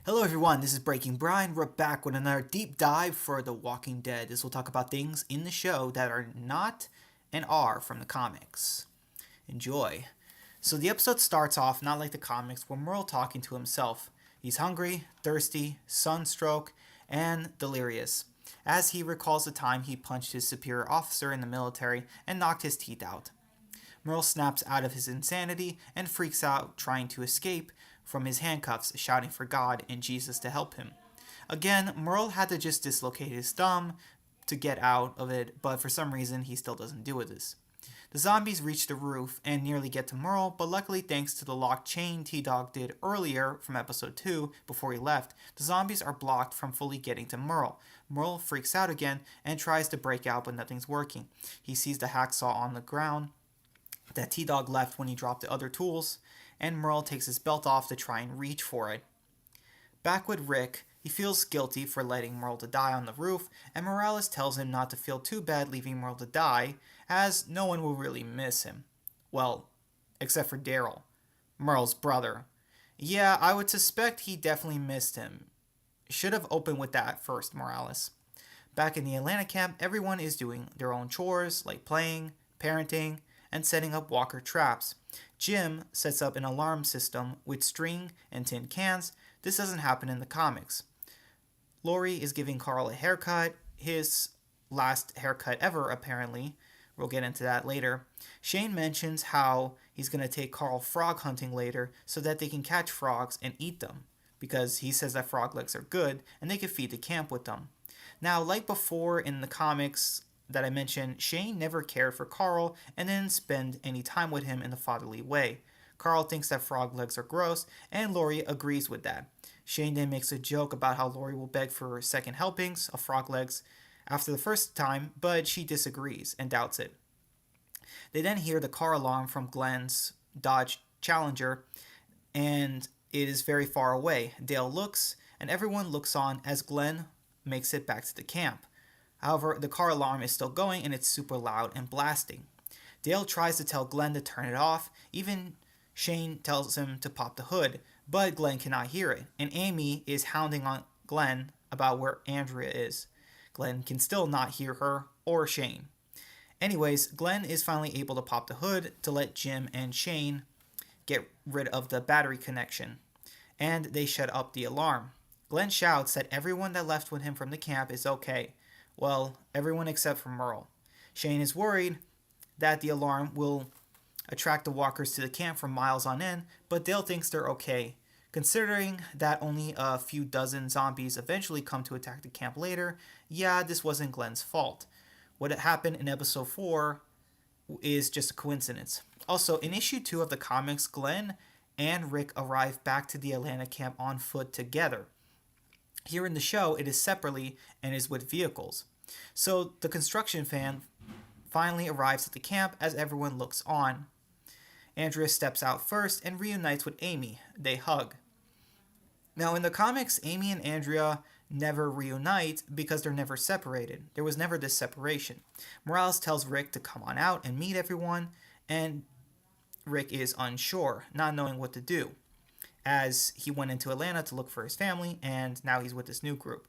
Hello everyone, this is Breaking Brian. We're back with another deep dive for The Walking Dead. This will talk about things in the show that are not and are from the comics. Enjoy. So the episode starts off not like the comics, with Merle talking to himself. He's hungry, thirsty, sunstroke, and delirious, as he recalls the time he punched his superior officer in the military and knocked his teeth out. Merle snaps out of his insanity and freaks out trying to escape from his handcuffs, shouting for God and Jesus to help him. Again, Merle had to just dislocate his thumb to get out of it, but for some reason he still doesn't do this. The zombies reach the roof and nearly get to Merle, but luckily thanks to the locked chain T-Dog did earlier from episode 2 before he left, the zombies are blocked from fully getting to Merle. Merle freaks out again and tries to break out, but nothing's working. He sees the hacksaw on the ground that T-Dog left when he dropped the other tools, and Merle takes his belt off to try and reach for it. Back with Rick, he feels guilty for letting Merle to die on the roof, and Morales tells him not to feel too bad leaving Merle to die, as no one will really miss him. Well, except for Daryl, Merle's brother. Yeah, I would suspect he definitely missed him. Should have opened with that first, Morales. Back in the Atlanta camp, everyone is doing their own chores, like playing, parenting, and setting up walker traps. Jim sets up an alarm system with string and tin cans. This doesn't happen in the comics. Lori is giving Carl a haircut, his last haircut ever, apparently. We'll get into that later. Shane mentions how he's going to take Carl frog hunting later so that they can catch frogs and eat them, because he says that frog legs are good and they can feed the camp with them. Now, like before in the comics that I mentioned, Shane never cared for Carl and didn't spend any time with him in the fatherly way. Carl thinks that frog legs are gross, and Lori agrees with that. Shane then makes a joke about how Lori will beg for second helpings of frog legs after the first time, but she disagrees and doubts it. They then hear the car alarm from Glenn's Dodge Challenger, and it is very far away. Dale looks, and everyone looks on as Glenn makes it back to the camp. However, the car alarm is still going and it's super loud and blasting. Dale tries to tell Glenn to turn it off, even Shane tells him to pop the hood, but Glenn cannot hear it, and Amy is hounding on Glenn about where Andrea is. Glenn can still not hear her or Shane. Anyways, Glenn is finally able to pop the hood to let Jim and Shane get rid of the battery connection, and they shut up the alarm. Glenn shouts that everyone that left with him from the camp is okay. Well, everyone except for Merle. Shane is worried that the alarm will attract the walkers to the camp from miles on end, but Dale thinks they're okay. Considering that only a few dozen zombies eventually come to attack the camp later, yeah, this wasn't Glenn's fault. What had happened in episode 4 is just a coincidence. Also, in issue 2 of the comics, Glenn and Rick arrive back to the Atlanta camp on foot together. Here in the show, it is separately and is with vehicles. So the construction fan finally arrives at the camp as everyone looks on. Andrea steps out first and reunites with Amy. They hug. Now, in the comics, Amy and Andrea never reunite because they're never separated. There was never this separation. Morales tells Rick to come on out and meet everyone, and Rick is unsure, not knowing what to do, as he went into Atlanta to look for his family, and now he's with this new group.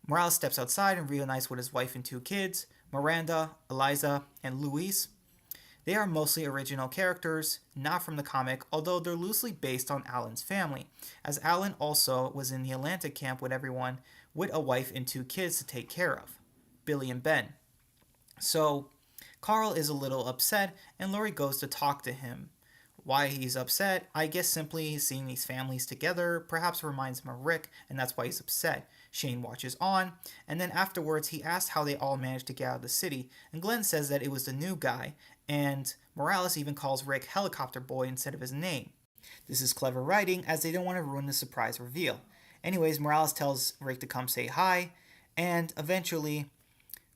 Morales steps outside and reunites with his wife and 2 kids, Miranda, Eliza, and Luis. They are mostly original characters, not from the comic, although they're loosely based on Alan's family, as Alan also was in the Atlanta camp with everyone, with a wife and 2 kids to take care of, Billy and Ben. So, Carl is a little upset, and Lori goes to talk to him. Why he's upset, I guess simply seeing these families together perhaps reminds him of Rick, and that's why he's upset. Shane watches on, and then afterwards he asks how they all managed to get out of the city, and Glenn says that it was the new guy, and Morales even calls Rick Helicopter Boy instead of his name. This is clever writing, as they don't want to ruin the surprise reveal. Anyways, Morales tells Rick to come say hi, and eventually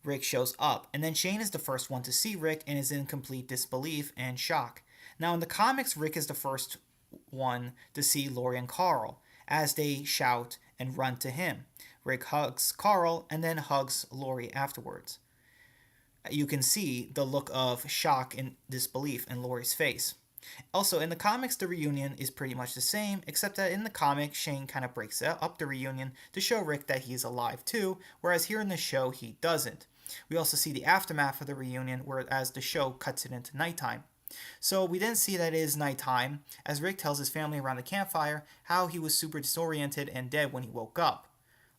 Rick shows up, and then Shane is the first one to see Rick and is in complete disbelief and shock. Now, in the comics, Rick is the first one to see Lori and Carl, as they shout and run to him. Rick hugs Carl and then hugs Lori afterwards. You can see the look of shock and disbelief in Lori's face. Also, in the comics, the reunion is pretty much the same, except that in the comic, Shane kind of breaks up the reunion to show Rick that he's alive too, whereas here in the show, he doesn't. We also see the aftermath of the reunion, whereas the show cuts it into nighttime. So we then see that it is nighttime, as Rick tells his family around the campfire how he was super disoriented and dead when he woke up.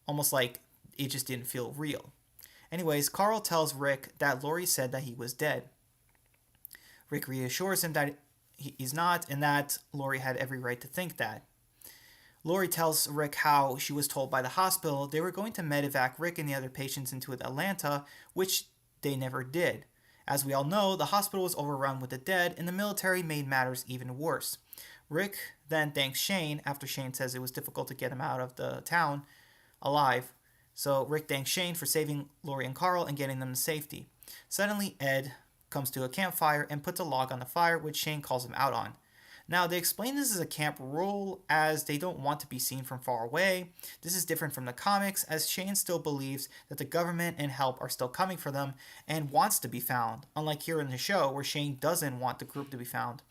Almost like it just didn't feel real. Anyways, Carl tells Rick that Lori said that he was dead. Rick reassures him that he's not, and that Lori had every right to think that. Lori tells Rick how she was told by the hospital they were going to medevac Rick and the other patients into Atlanta, which they never did. As we all know, the hospital was overrun with the dead, and the military made matters even worse. Rick then thanks Shane after Shane says it was difficult to get him out of the town alive. So Rick thanks Shane for saving Lori and Carl and getting them to safety. Suddenly, Ed comes to a campfire and puts a log on the fire, which Shane calls him out on. Now, they explain this as a camp rule as they don't want to be seen from far away. This is different from the comics, as Shane still believes that the government and help are still coming for them and wants to be found, unlike here in the show where Shane doesn't want the group to be found.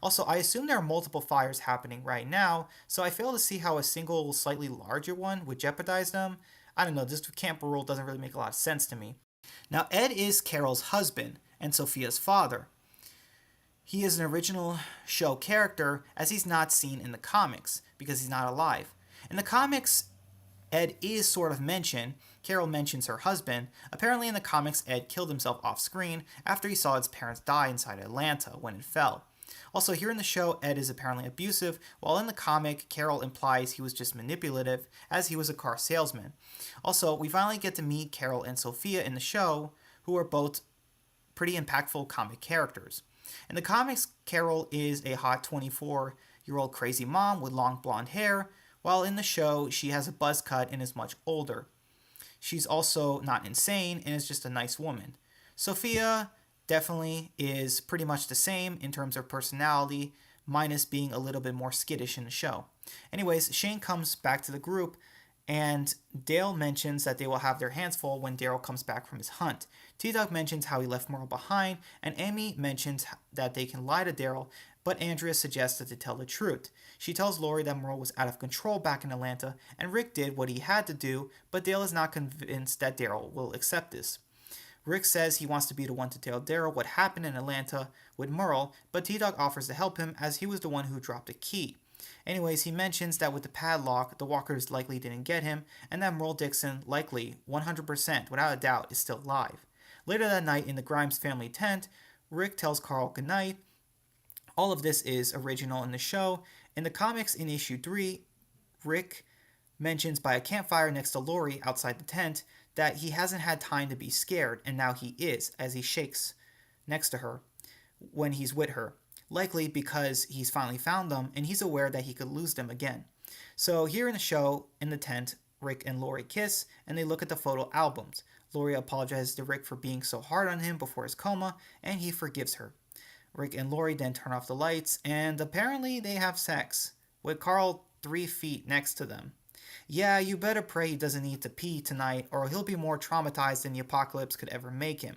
Also, I assume there are multiple fires happening right now, so I fail to see how a single, slightly larger one would jeopardize them. I don't know, this camp rule doesn't really make a lot of sense to me. Now, Ed is Carol's husband and Sophia's father. He is an original show character as he's not seen in the comics because he's not alive. In the comics, Ed is sort of mentioned. Carol mentions her husband. Apparently in the comics, Ed killed himself off screen after he saw his parents die inside Atlanta when it fell. Also, here in the show, Ed is apparently abusive, while in the comic, Carol implies he was just manipulative as he was a car salesman. Also, we finally get to meet Carol and Sophia in the show, who are both pretty impactful comic characters. In the comics, Carol is a hot 24-year-old crazy mom with long blonde hair, while in the show, she has a buzz cut and is much older. She's also not insane and is just a nice woman. Sophia definitely is pretty much the same in terms of personality, minus being a little bit more skittish in the show. Anyways, Shane comes back to the group, and Dale mentions that they will have their hands full when Daryl comes back from his hunt. T-Dog mentions how he left Merle behind, and Amy mentions that they can lie to Daryl, but Andrea suggests that they tell the truth. She tells Lori that Merle was out of control back in Atlanta, and Rick did what he had to do, but Dale is not convinced that Daryl will accept this. Rick says he wants to be the one to tell Daryl what happened in Atlanta with Merle, but T-Dog offers to help him as he was the one who dropped the key. Anyways, he mentions that with the padlock, the walkers likely didn't get him, and that Merle Dixon likely, 100%, without a doubt, is still alive. Later that night in the Grimes family tent, Rick tells Carl goodnight. All of this is original in the show. In the comics in issue 3, Rick mentions by a campfire next to Lori outside the tent that he hasn't had time to be scared, and now he is, as he shakes next to her when he's with her. Likely because he's finally found them and he's aware that he could lose them again. So here in the show, in the tent, Rick and Lori kiss and they look at the photo albums. Lori apologizes to Rick for being so hard on him before his coma and he forgives her. Rick and Lori then turn off the lights and apparently they have sex, with Carl 3 feet next to them. Yeah, you better pray he doesn't need to pee tonight or he'll be more traumatized than the apocalypse could ever make him.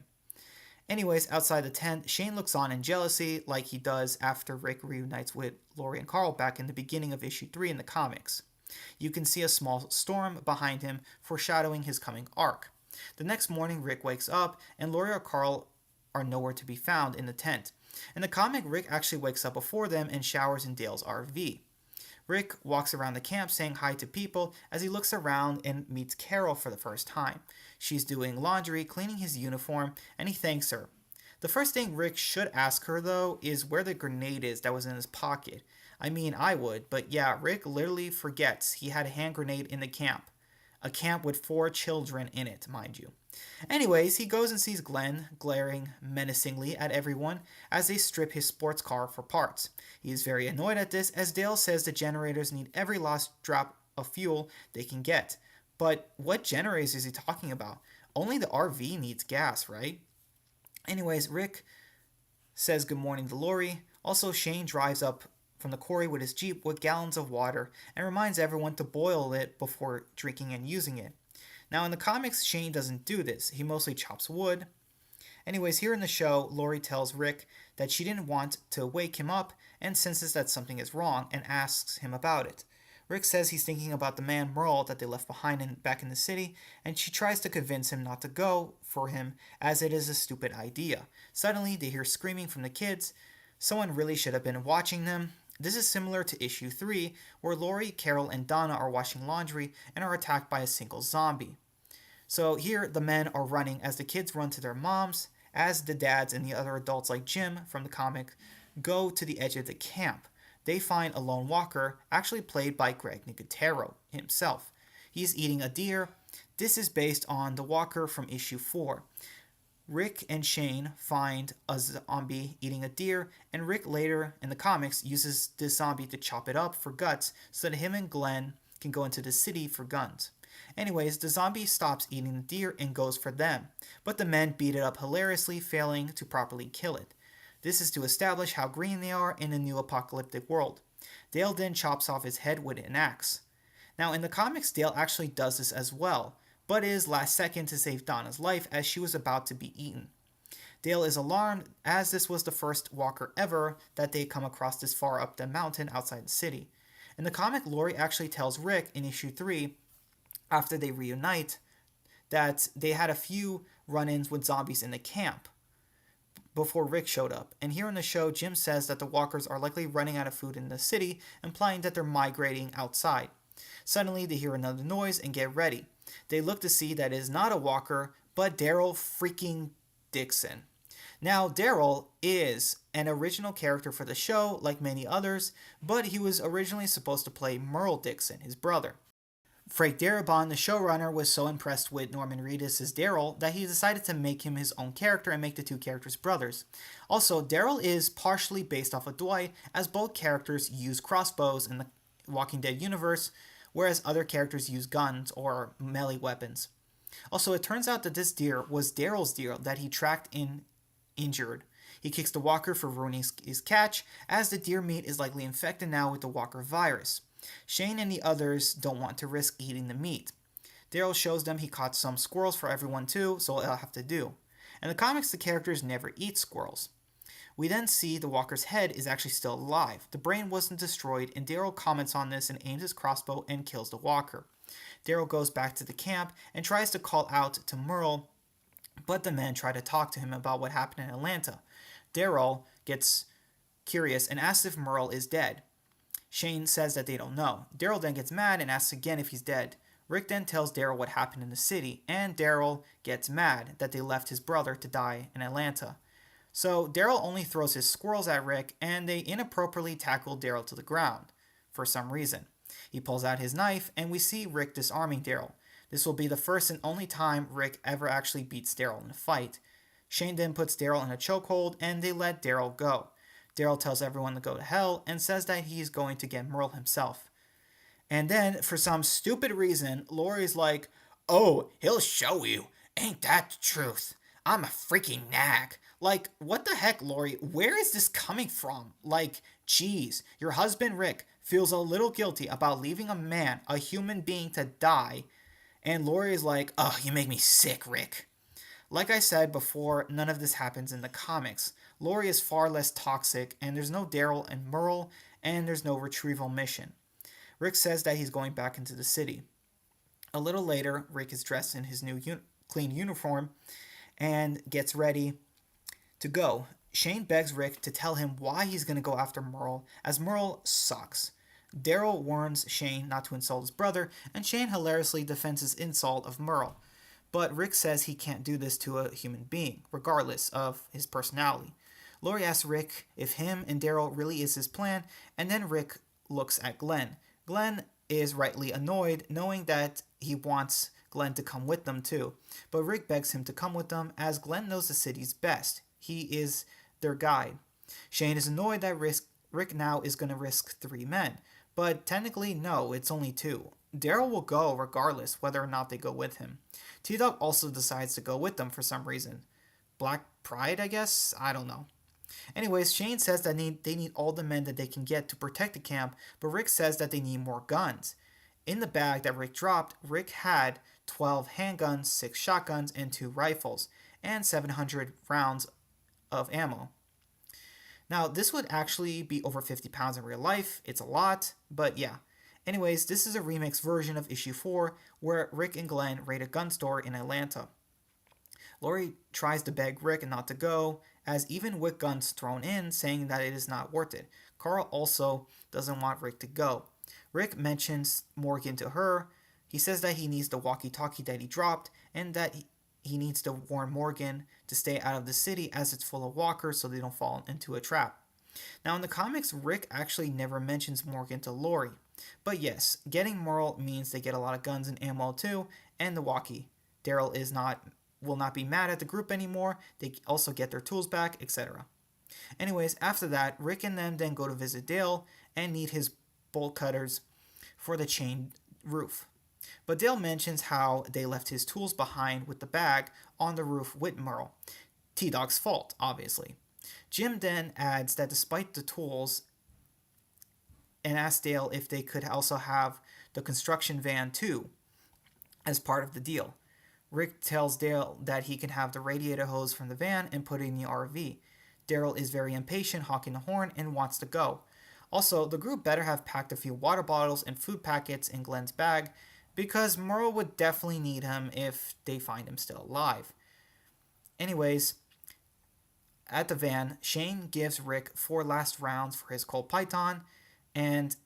Anyways, outside the tent, Shane looks on in jealousy like he does after Rick reunites with Lori and Carl back in the beginning of issue 3 in the comics. You can see a small storm behind him, foreshadowing his coming arc. The next morning, Rick wakes up, and Lori or Carl are nowhere to be found in the tent. In the comic, Rick actually wakes up before them and showers in Dale's RV. Rick walks around the camp saying hi to people as he looks around and meets Carol for the first time. She's doing laundry, cleaning his uniform, and he thanks her. The first thing Rick should ask her, though, is where the grenade is that was in his pocket. I mean, I would, but yeah, Rick literally forgets he had a hand grenade in the camp. A camp with 4 children in it, mind you. Anyways, he goes and sees Glenn glaring menacingly at everyone as they strip his sports car for parts. He is very annoyed at this as Dale says the generators need every last drop of fuel they can get. But what generators is he talking about? Only the RV needs gas, right? Anyways, Rick says good morning to Lori. Also, Shane drives up from the quarry with his Jeep with gallons of water and reminds everyone to boil it before drinking and using it. Now, in the comics, Shane doesn't do this. He mostly chops wood, Anyways, here in the show, Lori tells Rick that she didn't want to wake him up and senses that something is wrong and asks him about it. Rick says he's thinking about the man Merle that they left behind back in the city, and she tries to convince him not to go for him as it is a stupid idea. Suddenly, they hear screaming from the kids. Someone really should have been watching them. This is similar to issue 3, where Lori, Carol, and Donna are washing laundry and are attacked by a single zombie. So here, the men are running as the kids run to their moms, as the dads and the other adults like Jim from the comic go to the edge of the camp. They find a lone walker, actually played by Greg Nicotero himself. He's eating a deer. This is based on the walker from issue 4. Rick and Shane find a zombie eating a deer, and Rick later in the comics uses this zombie to chop it up for guts so that him and Glenn can go into the city for guns. Anyways, the zombie stops eating the deer and goes for them, but the men beat it up hilariously, failing to properly kill it. This is to establish how green they are in a new apocalyptic world. Dale then chops off his head with an axe. Now, in the comics, Dale actually does this as well, but is last second to save Donna's life as she was about to be eaten. Dale is alarmed as this was the first walker ever that they come across this far up the mountain outside the city. In the comic, Lori actually tells Rick in issue 3, after they reunite, that they had a few run-ins with zombies in the camp before Rick showed up. And here in the show, Jim says that the walkers are likely running out of food in the city, implying that they're migrating outside. Suddenly, they hear another noise and get ready. They look to see that it is not a walker, but Daryl freaking Dixon. Now, Daryl is an original character for the show, like many others, but he was originally supposed to play Merle Dixon, his brother. Frank Darabont, the showrunner, was so impressed with Norman Reedus as Daryl that he decided to make him his own character and make the two characters brothers. Also, Daryl is partially based off of Dwight, as both characters use crossbows in the Walking Dead universe, whereas other characters use guns or melee weapons. Also, it turns out that this deer was Daryl's deer that he tracked in injured. He kicks the walker for ruining his catch, as the deer meat is likely infected now with the walker virus. Shane and the others don't want to risk eating the meat. Daryl shows them he caught some squirrels for everyone too, so they'll have to do. In the comics, the characters never eat squirrels. We then see the walker's head is actually still alive. The brain wasn't destroyed, and Daryl comments on this and aims his crossbow and kills the walker. Daryl goes back to the camp and tries to call out to Merle, but the men try to talk to him about what happened in Atlanta. Daryl gets curious and asks if Merle is dead. Shane says that they don't know. Daryl then gets mad and asks again if he's dead. Rick then tells Daryl what happened in the city, and Daryl gets mad that they left his brother to die in Atlanta. So Daryl only throws his squirrels at Rick, and they inappropriately tackle Daryl to the ground for some reason. He pulls out his knife, and we see Rick disarming Daryl. This will be the first and only time Rick ever actually beats Daryl in a fight. Shane then puts Daryl in a chokehold, and they let Daryl go. Daryl tells everyone to go to hell and says that he's going to get Merle himself. And then, for some stupid reason, Lori's like, "Oh, he'll show you. Ain't that the truth? I'm a freaking nag." Like, what the heck, Lori? Where is this coming from? Like, geez, your husband Rick feels a little guilty about leaving a man, a human being, to die. And Lori is like, "Oh, you make me sick, Rick." Like I said before, none of this happens in the comics. Lori is far less toxic, and there's no Daryl and Merle, and there's no retrieval mission. Rick says that he's going back into the city. A little later, Rick is dressed in his new clean uniform and gets ready to go. Shane begs Rick to tell him why he's going to go after Merle, as Merle sucks. Daryl warns Shane not to insult his brother, and Shane hilariously defends his insult of Merle. But Rick says he can't do this to a human being, regardless of his personality. Lori asks Rick if him and Daryl really is his plan, and then Rick looks at Glenn. Glenn is rightly annoyed, knowing that he wants Glenn to come with them too. But Rick begs him to come with them, as Glenn knows the city's best. He is their guide. Shane is annoyed that Rick now is going to risk 3 men. But technically, no, it's only 2. Daryl will go regardless whether or not they go with him. T-Dog also decides to go with them for some reason. Black pride, I guess? I don't know. Anyways, Shane says that they need all the men that they can get to protect the camp, but Rick says that they need more guns. In the bag that Rick dropped, Rick had 12 handguns, 6 shotguns, and 2 rifles. and 700 rounds of ammo. Now, this would actually be over 50 pounds in real life. It's a lot, but yeah. Anyways, this is a remix version of issue 4 where Rick and Glenn raid a gun store in Atlanta. Laurie tries to beg Rick not to go, as even with guns thrown in, saying that it is not worth it. Carl also doesn't want Rick to go. Rick mentions Morgan to her. He says that he needs the walkie-talkie that he dropped, and that he needs to warn Morgan to stay out of the city as it's full of walkers so they don't fall into a trap. Now in the comics, Rick actually never mentions Morgan to Laurie. But yes, getting Merle means they get a lot of guns and ammo too, and the walkie. Daryl will not be mad at the group anymore. They also get their tools back, etc. Anyways, after that, Rick and them then go to visit Dale and need his bolt cutters for the chain roof. But Dale mentions how they left his tools behind with the bag on the roof with Merle. T-Dog's fault, obviously. Jim then adds that despite the tools, and asks Dale if they could also have the construction van too, as part of the deal. Rick tells Dale that he can have the radiator hose from the van and put it in the RV. Daryl is very impatient, honking the horn, and wants to go. Also, the group better have packed a few water bottles and food packets in Glenn's bag, because Merle would definitely need him if they find him still alive. Anyways, at the van, Shane gives Rick 4 last rounds for his Colt Python, and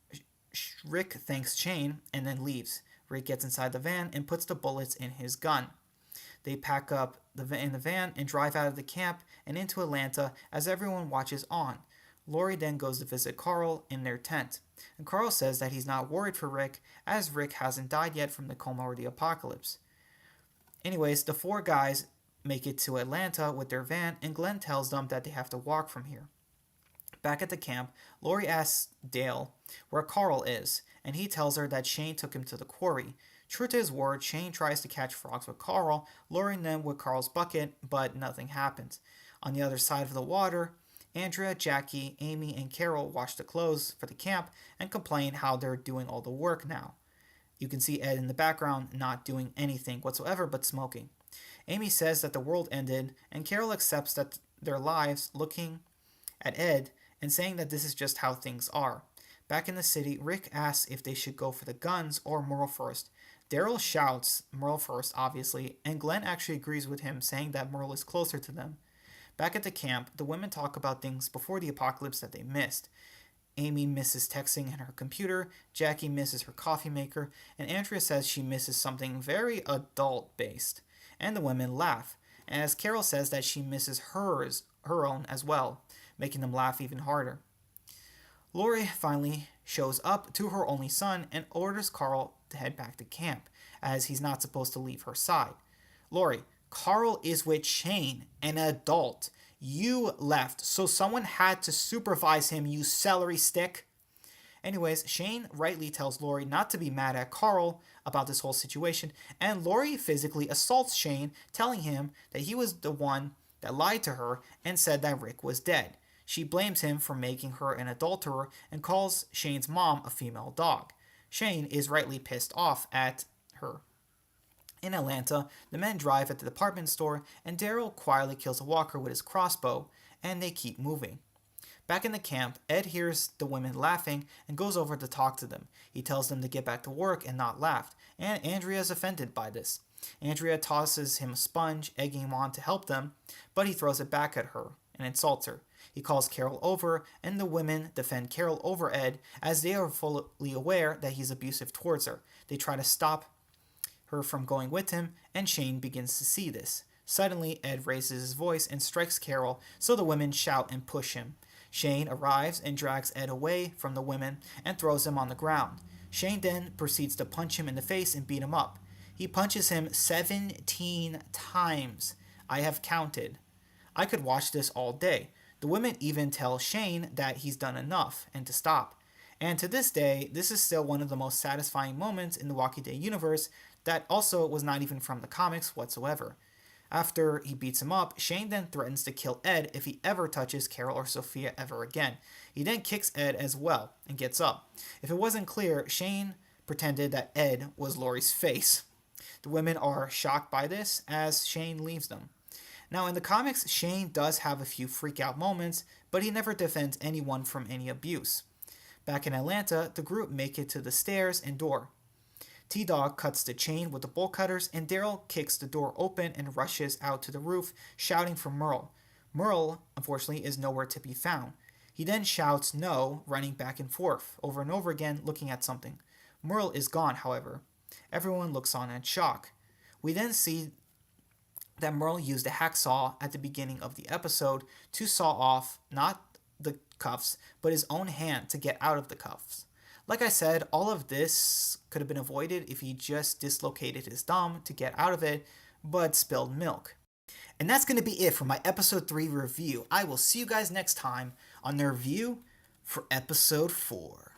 Rick thanks Shane and then leaves. Rick gets inside the van and puts the bullets in his gun. They pack up in the van and drive out of the camp and into Atlanta as everyone watches on. Laurie then goes to visit Carl in their tent, and Carl says that he's not worried for Rick, as Rick hasn't died yet from the coma or the apocalypse. Anyways, the 4 guys make it to Atlanta with their van, and Glenn tells them that they have to walk from here. Back at the camp, Laurie asks Dale where Carl is, and he tells her that Shane took him to the quarry. True to his word, Shane tries to catch frogs with Carl, luring them with Carl's bucket, but nothing happens. On the other side of the water, Andrea, Jackie, Amy, and Carol wash the clothes for the camp and complain how they're doing all the work now. You can see Ed in the background not doing anything whatsoever but smoking. Amy says that the world ended, and Carol accepts that their lives, looking at Ed and saying that this is just how things are. Back in the city, Rick asks if they should go for the guns or Merle first. Daryl shouts Merle first, obviously, and Glenn actually agrees with him, saying that Merle is closer to them. Back at the camp, the women talk about things before the apocalypse that they missed. Amy misses texting and her computer, Jackie misses her coffee maker, and Andrea says she misses something very adult-based. And the women laugh, as Carol says that she misses her own as well, making them laugh even harder. Laurie finally shows up to her only son and orders Carl to head back to camp, as he's not supposed to leave her side. Laurie, Carl is with Shane, an adult. You left, so someone had to supervise him, you celery stick. Anyways, Shane rightly tells Laurie not to be mad at Carl about this whole situation, and Laurie physically assaults Shane, telling him that he was the one that lied to her and said that Rick was dead. She blames him for making her an adulterer and calls Shane's mom a female dog. Shane is rightly pissed off at her. In Atlanta, the men drive at the department store, and Daryl quietly kills a walker with his crossbow, and they keep moving. Back in the camp, Ed hears the women laughing and goes over to talk to them. He tells them to get back to work and not laugh, and Andrea is offended by this. Andrea tosses him a sponge, egging him on to help them, but he throws it back at her and insults her. He calls Carol over, and the women defend Carol over Ed, as they are fully aware that he's abusive towards her. They try to stop her from going with him, and Shane begins to see this. Suddenly, Ed raises his voice and strikes Carol, so the women shout and push him. Shane arrives and drags Ed away from the women and throws him on the ground. Shane then proceeds to punch him in the face and beat him up. He punches him 17 times. I have counted. I could watch this all day. The women even tell Shane that he's done enough and to stop. And to this day, this is still one of the most satisfying moments in the Walking Dead universe that also was not even from the comics whatsoever. After he beats him up, Shane then threatens to kill Ed if he ever touches Carol or Sophia ever again. He then kicks Ed as well and gets up. If it wasn't clear, Shane pretended that Ed was Laurie's face. The women are shocked by this as Shane leaves them. Now, in the comics, Shane does have a few freak out moments, but he never defends anyone from any abuse. Back in Atlanta, the group make it to the stairs and door. T-Dog cuts the chain with the bolt cutters, and Daryl kicks the door open and rushes out to the roof, shouting for Merle. Merle, unfortunately, is nowhere to be found. He then shouts no, running back and forth, over and over again, looking at something. Merle is gone, however. Everyone looks on in shock. We then see that Merle used a hacksaw at the beginning of the episode to saw off not the cuffs, but his own hand to get out of the cuffs. Like I said, all of this could have been avoided if he just dislocated his thumb to get out of it, but spilled milk. And that's going to be it for my episode 3 review. I will see you guys next time on the review for episode 4.